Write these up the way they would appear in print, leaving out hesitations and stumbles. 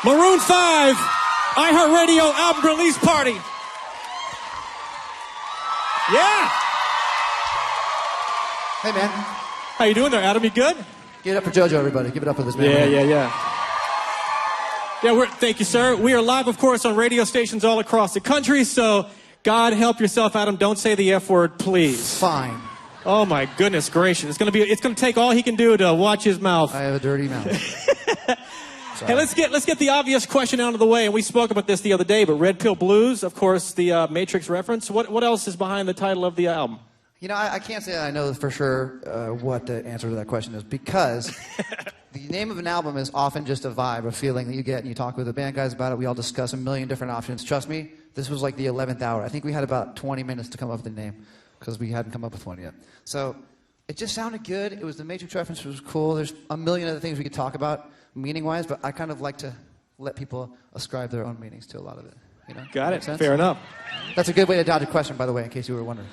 Maroon 5, iHeartRadio album release party. Yeah. Hey, man. How you doing there, Adam? You good? Give it up for JoJo, everybody. Give it up for this man. Yeah. Thank you, sir. We are live, of course, on radio stations all across the country, so God help yourself, Adam. Don't say the F word, please. Fine. Oh, my goodness gracious. It's going to take all he can do to watch his mouth. I have a dirty mouth. Hey, let's get the obvious question out of the way, and we spoke about this the other day, but Red Pill Blues, of course, the Matrix reference. What else is behind the title of the album? You know, I can't say I know for sure what the answer to that question is, because the name of an album is often just a vibe, a feeling that you get, and you talk with the band guys about it. We all discuss a million different options. Trust me, this was like the 11th hour. I think we had about 20 minutes to come up with a name, because we hadn't come up with one yet. So it just sounded good. It was the Matrix reference, which was cool. There's a million other things we could talk about meaning-wise, but I kind of like to let people ascribe their own meanings to a lot of it. You know? Got it. Fair enough. That's a good way to dodge a question, by the way, in case you were wondering.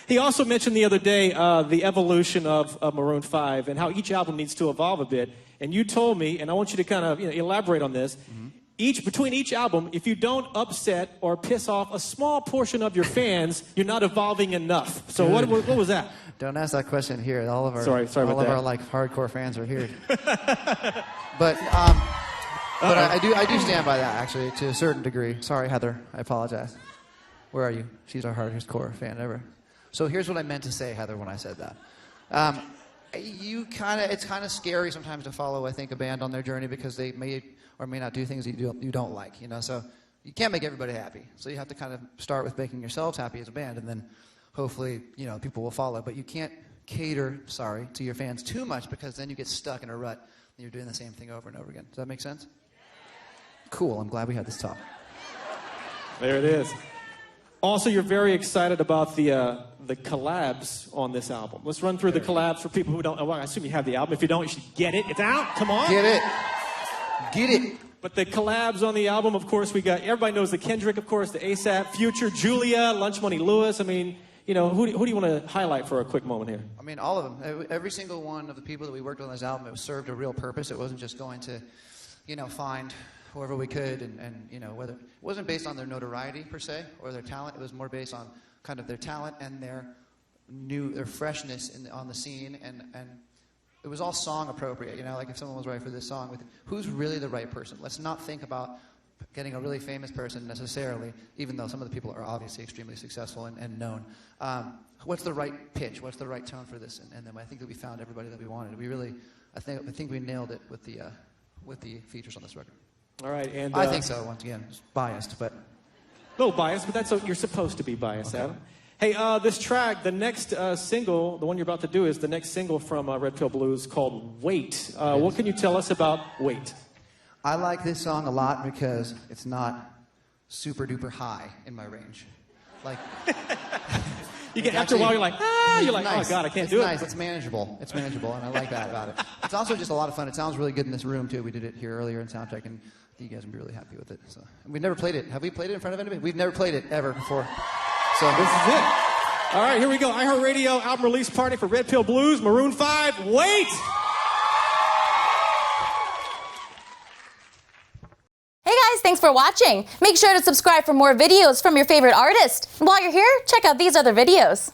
He also mentioned the other day the evolution of Maroon 5 and how each album needs to evolve a bit. And you told me, and I want you to kind of elaborate on this, between each album, if you don't upset or piss off a small portion of your fans, you're not evolving enough. So what was that? Don't ask that question here. All of our sorry all about of that. our like hardcore fans are here. But I do stand by that, actually, to a certain degree. Sorry, Heather. I apologize. Where are you? She's our hardcore fan ever. So here's what I meant to say, Heather, when I said that. It's kind of scary sometimes to follow, I think, a band on their journey, because they may or may not do things you don't like, you know. So you can't make everybody happy. So you have to kind of start with making yourselves happy as a band, and then hopefully, people will follow. But you can't cater, to your fans too much, because then you get stuck in a rut and you're doing the same thing over and over again. Does that make sense? Cool. I'm glad we had this talk. There it is. Also, you're very excited about the collabs on this album. Let's run through the collabs for people who don't know. Well, I assume you have the album. If you don't, you should get it. It's out. Come on. Get it. Get it. But the collabs on the album, of course, everybody knows the Kendrick, of course, the A$AP, Future, Julia, Lunch Money Lewis. I mean, who do you want to highlight for a quick moment here? I mean, all of them. Every single one of the people that we worked on this album, it served a real purpose. It wasn't just going to, find whoever we could, and whether it wasn't based on their notoriety per se or their talent. It was more based on kind of their talent and their freshness on the scene, and it was all song appropriate. Like if someone was right for this song, who's really the right person? Let's not think about getting a really famous person necessarily, even though some of the people are obviously extremely successful and known. What's the right pitch? What's the right tone for this? And then I think that we found everybody that we wanted. I think we nailed it with the features on this record. All right, and I think so. Once again, it's biased, but a little biased, but that's you're supposed to be biased, okay. Adam. Hey, this track, the next single, the one you're about to do, is the next single from Red Pill Blues called Wait. What can you tell us about Wait? I like this song a lot because it's not super duper high in my range. Like you get after a while, you're like, nice. Oh God, I can't do nice. it. It's manageable, and I like that about it. It's also just a lot of fun. It sounds really good in this room too. We did it here earlier in soundcheck, and I think you guys would be really happy with it. So, and we've never played it. Have we played it in front of anybody? We've never played it ever before. So this is it. All right, here we go. iHeartRadio album release party for Red Pill Blues, Maroon 5. Wait. Hey guys, thanks for watching. Make sure to subscribe for more videos from your favorite artist. And while you're here, check out these other videos.